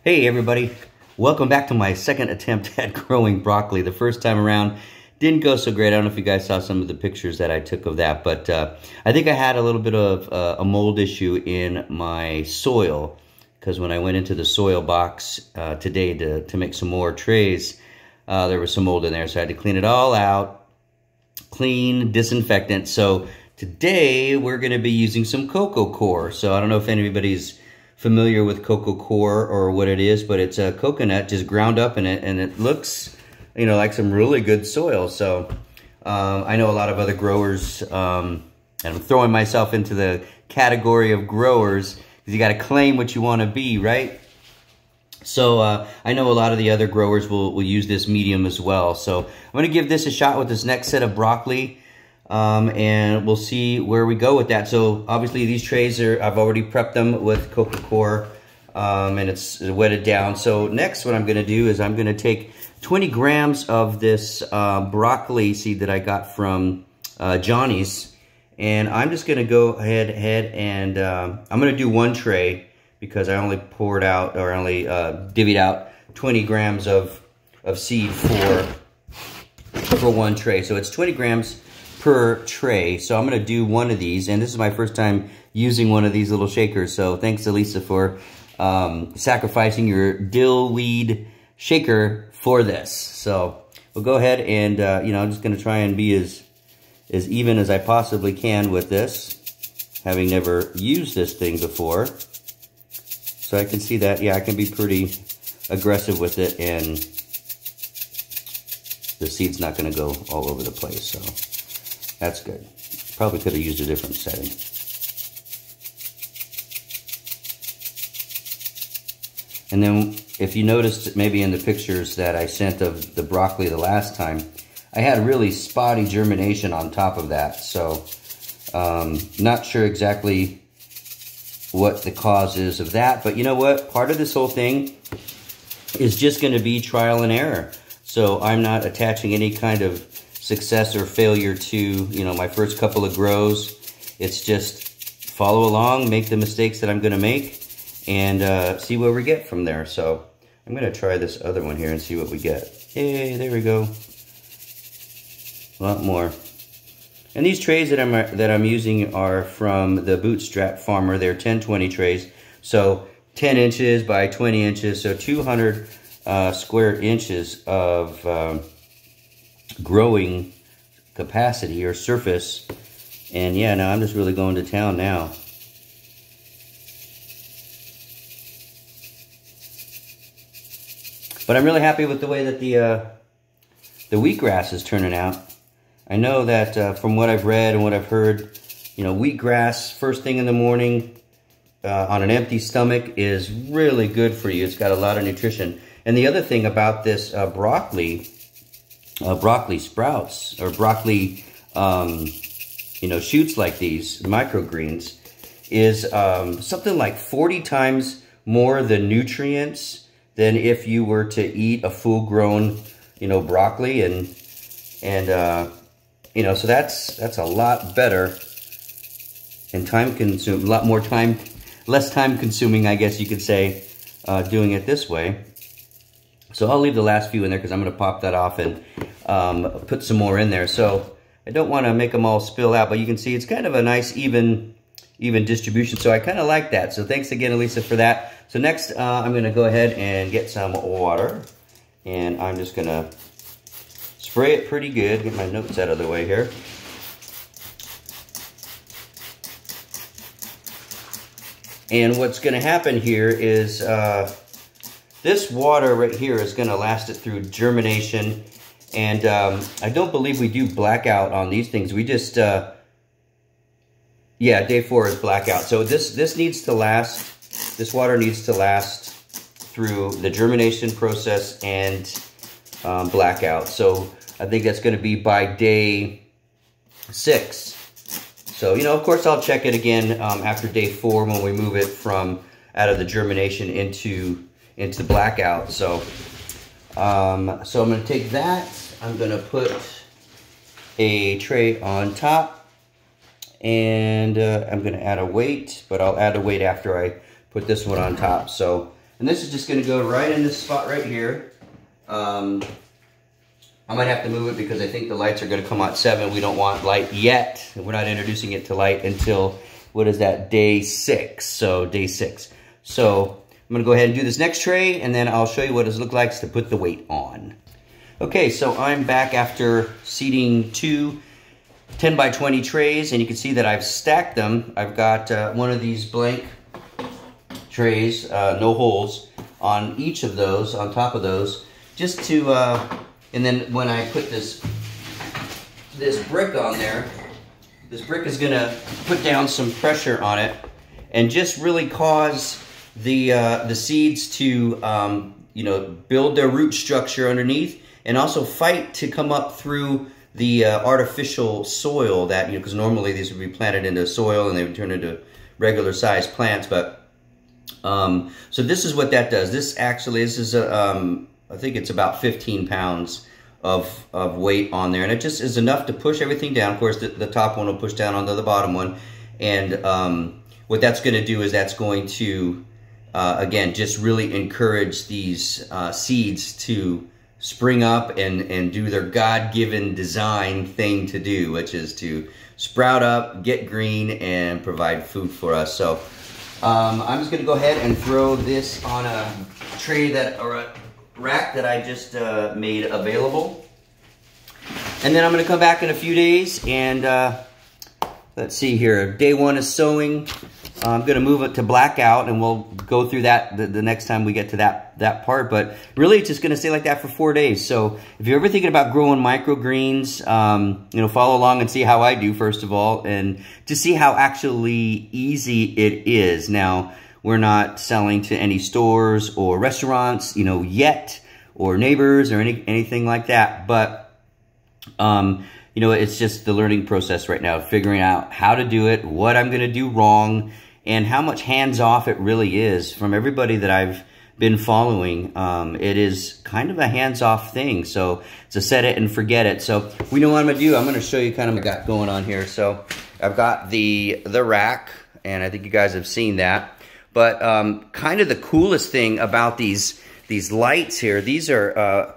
Hey everybody, welcome back to my second attempt at growing broccoli. The first time around didn't go so great. I don't know if you guys saw some of the pictures that I took of that, but I think I had a little bit of a mold issue in my soil, because when I went into the soil box today to make some more trays, there was some mold in there, so I had to clean it all out, clean, disinfectant. So today we're going to be using some coco coir. So I don't know if anybody's familiar with coco coir or what it is, but it's a coconut just ground up in it, and it looks, you know, like some really good soil. So I know a lot of other growers, and I'm throwing myself into the category of growers because you got to claim what you want to be, right? So I know a lot of the other growers will use this medium as well. So I'm going to give this a shot with this next set of broccoli. And we'll see where we go with that. So obviously these trays I've already prepped them with coco coir, and it's wetted down. So next what I'm going to do is I'm going to take 20 grams of this broccoli seed that I got from Johnny's, and I'm just going to go ahead and I'm going to do one tray because I only poured out, or only divvied out 20 grams of seed for one tray. So it's 20 grams per tray. So I'm going to do one of these, and this is my first time using one of these little shakers. So thanks to Lisa for sacrificing your dill weed shaker for this. So we'll go ahead and, you know, I'm just going to try and be as even as I possibly can with this, having never used this thing before. So I can see that, yeah, I can be pretty aggressive with it, and the seed's not going to go all over the place. So that's good. Probably could have used a different setting. And then if you noticed maybe in the pictures that I sent of the broccoli the last time, I had really spotty germination on top of that. So not sure exactly what the cause is of that. But you know what? Part of this whole thing is just going to be trial and error. So I'm not attaching any kind of success or failure to, you know, my first couple of grows. It's just follow along, make the mistakes that I'm going to make, and see where we get from there. So I'm going to try this other one here and see what we get. Hey, there we go. A lot more. And these trays that I'm using are from the Bootstrap Farmer. They're 10-20 trays, so 10 inches by 20 inches, so 200 square inches of growing capacity or surface. And yeah, now I'm just really going to town now. But I'm really happy with the way that the wheatgrass is turning out. I know that from what I've read and what I've heard, you know, wheatgrass first thing in the morning on an empty stomach is really good for you. It's got a lot of nutrition. And the other thing about this broccoli sprouts, or broccoli, you know, shoots like these, microgreens, is something like 40 times more the nutrients than if you were to eat a full-grown, you know, broccoli, and you know, so that's a lot better and a lot more time, less time consuming, I guess you could say, doing it this way. So I'll leave the last few in there because I'm going to pop that off and put some more in there. So I don't want to make them all spill out, but you can see it's kind of a nice even distribution. So I kind of like that. So thanks again, Elisa, for that. So next I'm going to go ahead and get some water, and I'm just going to spray it pretty good. Get my notes out of the way here. And what's going to happen here is this water right here is going to last it through germination. And I don't believe we do blackout on these things. We just, yeah, day 4 is blackout. So this needs to last, this water needs to last through the germination process and blackout. So I think that's going to be by day 6. So, you know, of course I'll check it again after day 4 when we move it from out of the germination into blackout. So I'm going to take that. I'm going to put a tray on top, and I'm going to add a weight, but I'll add a weight after I put this one on top. So And this is just going to go right in this spot right here. I might have to move it because I think the lights are going to come out 7. We don't want light yet. We're not introducing it to light until, what is that, day 6. So day 6. So I'm going to go ahead and do this next tray, and then I'll show you what it looks like to put the weight on. Okay, so I'm back after seating 2 10 by 20 trays, and you can see that I've stacked them. I've got one of these blank trays, no holes, on each of those, on top of those, just to... and then when I put this brick on there, this brick is gonna put down some pressure on it and just really cause the seeds to you know, build their root structure underneath, and also fight to come up through the artificial soil that, you know, because normally these would be planted into soil and they would turn into regular sized plants. But so this is what that does. This is a I think it's about 15 pounds of weight on there, and it just is enough to push everything down. Of course, the top one will push down onto the bottom one, and what that's going to do is that's going to, again, just really encourage these seeds to spring up and do their God-given design thing to do, which is to sprout up, get green, and provide food for us. So I'm just going to go ahead and throw this on a tray or a rack that I just made available. And then I'm going to come back in a few days and let's see here. Day 1 is sowing. I'm going to move it to blackout, and we'll go through that the next time we get to that part. But really, it's just going to stay like that for 4 days. So if you're ever thinking about growing microgreens, you know, follow along and see how I do, first of all, and to see how actually easy it is. Now, we're not selling to any stores or restaurants, you know, yet, or neighbors or anything like that. But, you know, it's just the learning process right now, figuring out how to do it, what I'm going to do wrong, and how much hands-off it really is. From everybody that I've been following, it is kind of a hands-off thing. So it's a set it and forget it. So we know what I'm going to do. I'm going to show you kind of what I got going on here. So I've got the rack, and I think you guys have seen that. But kind of the coolest thing about these lights here, these are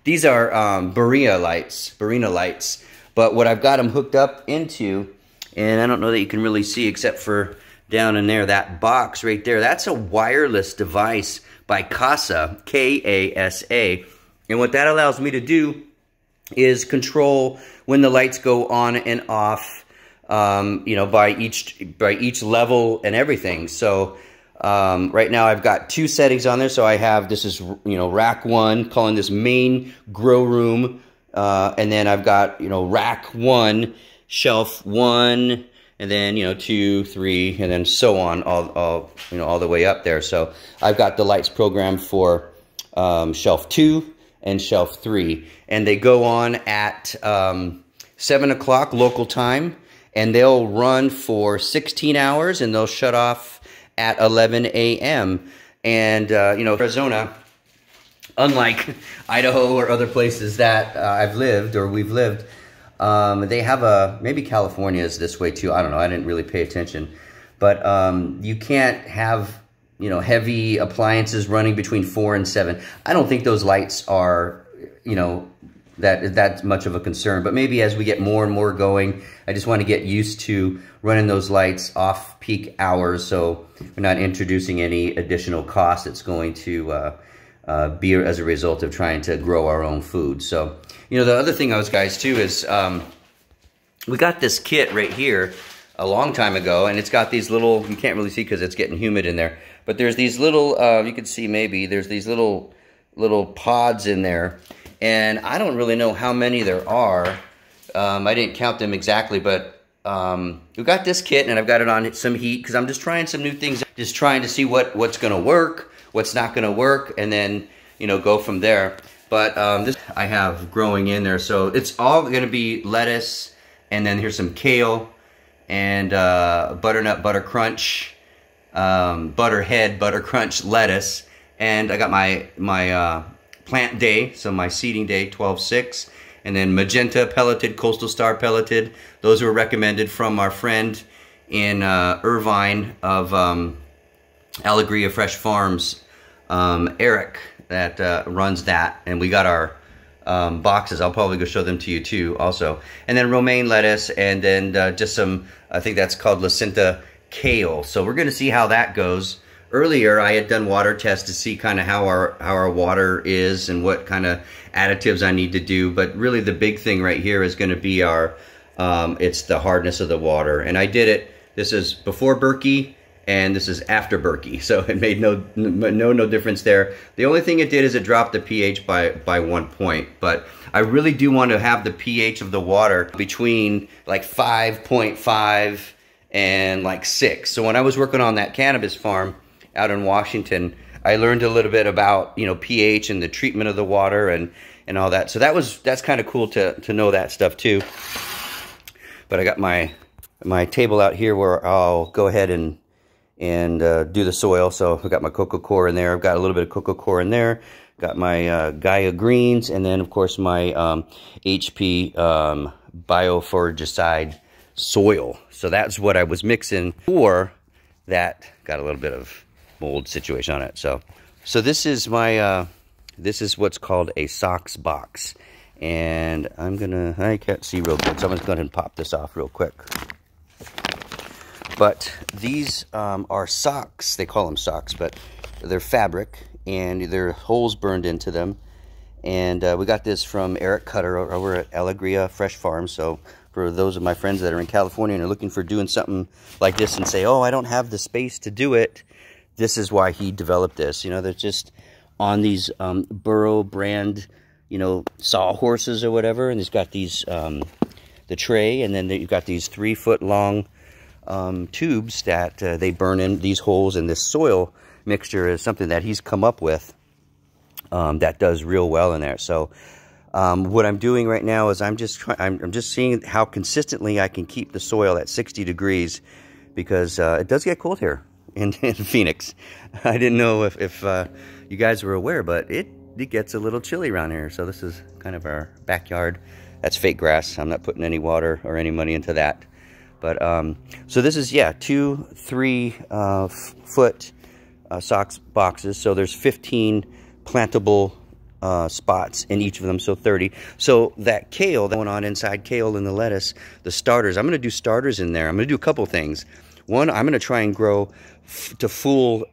these are Barina lights. But what I've got them hooked up into, and I don't know that you can really see except for down in there, that box right there, that's a wireless device by Kasa, K-A-S-A. And what that allows me to do is control when the lights go on and off, you know, by each level and everything. So right now I've got 2 settings on there. So I have, this is, you know, rack 1, calling this main grow room, and then I've got, you know, rack 1, shelf 1, and then, you know, 2, 3, and then so on, all you know, all the way up there. So I've got the lights programmed for shelf 2 and shelf 3, and they go on at 7 o'clock local time. And they'll run for 16 hours, and they'll shut off at 11 a.m. And, you know, Arizona, unlike Idaho or other places that I've lived or we've lived, they have maybe California is this way too. I don't know. I didn't really pay attention. But you can't have, you know, heavy appliances running between 4 and 7. I don't think those lights are, you know, that's much of a concern. But maybe as we get more and more going, I just want to get used to running those lights off peak hours, so we're not introducing any additional cost that's going to be as a result of trying to grow our own food. So, you know, the other thing guys, too, is we got this kit right here a long time ago, and it's got these little, you can't really see because it's getting humid in there, but there's these little, you can see maybe, there's these little pods in there. And I don't really know how many there are. I didn't count them exactly, but we've got this kit, and I've got it on some heat because I'm just trying some new things. Just trying to see what's going to work, what's not going to work, and then, you know, go from there. But this I have growing in there. So it's all going to be lettuce, and then here's some kale, and butternut butter crunch, butterhead butter crunch lettuce. And I got my plant day, so my seeding day, 12/6, and then magenta pelleted, coastal star pelleted. Those were recommended from our friend in Irvine of Alegria Fresh Farms, Eric that runs that, and we got our boxes. I'll probably go show them to you too also. And then romaine lettuce, and then just some, I think that's called Lacinta kale. So we're gonna see how that goes. Earlier I had done water tests to see kind of how our water is and what kind of additives I need to do, but really the big thing right here is gonna be our, it's the hardness of the water. And I did it, this is before Berkey, and this is after Berkey, so it made no difference there. The only thing it did is it dropped the pH by 1 point, but I really do want to have the pH of the water between like 5.5 and like 6. So when I was working on that cannabis farm out in Washington, I learned a little bit about, you know, pH and the treatment of the water and all that. So that's kind of cool to know that stuff too. But I got my table out here where I'll go ahead and do the soil. So I've got my cocoa coir in there. I've got a little bit of cocoa coir in there. Got my Gaia greens, and then of course my HP bioforagicide soil. So that's what I was mixing for that. Got a little bit of mold situation on it. So this is my this is what's called a socks box, and I can't see real good, so I'm gonna go ahead and pop this off real quick. But these are socks. They call them socks, but they're fabric, and there are holes burned into them. And we got this from Eric Cutter over at Alegria Fresh Farm. So for those of my friends that are in California and are looking for doing something like this and say, oh, I don't have the space to do it, this is why he developed this. You know, they're just on these Burrow brand, you know, sawhorses or whatever. And he's got these, the tray, and then you've got these 3-foot long tubes that they burn in these holes, and this soil mixture is something that he's come up with that does real well in there. So what I'm doing right now is I'm just seeing how consistently I can keep the soil at 60 degrees, because it does get cold here in Phoenix. I didn't know if you guys were aware, but it gets a little chilly around here. So this is kind of our backyard. That's fake grass. I'm not putting any water or any money into that. But, so this is, yeah, 2 3-foot socks boxes. So there's 15 plantable spots in each of them, so 30. So that kale, that went on inside kale and the lettuce, the starters, I'm going to do starters in there. I'm going to do a couple things. One, I'm going to try and grow to full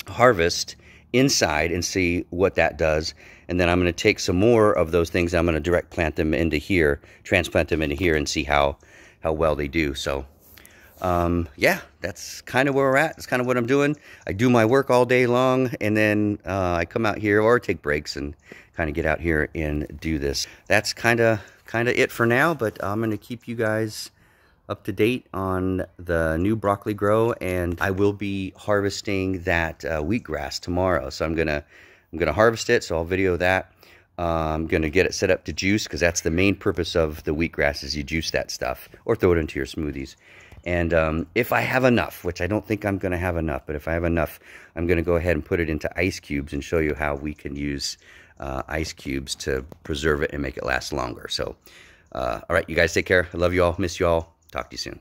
harvest inside and see what that does. And then I'm going to take some more of those things. I'm going to direct plant them into here, transplant them into here, and see how well they do. So yeah, that's kind of where we're at. That's kind of what I'm doing. I do my work all day long, and then I come out here or take breaks and kind of get out here and do this. That's kind of it for now, but I'm going to keep you guys up to date on the new broccoli grow, and I will be harvesting that wheatgrass tomorrow. So I'm gonna harvest it, so I'll video that. I'm going to get it set up to juice, because that's the main purpose of the wheatgrass, is you juice that stuff or throw it into your smoothies. And if I have enough, which I don't think I'm going to have enough, but if I have enough, I'm going to go ahead and put it into ice cubes and show you how we can use ice cubes to preserve it and make it last longer. So, all right, you guys take care. I love you all. Miss you all. Talk to you soon.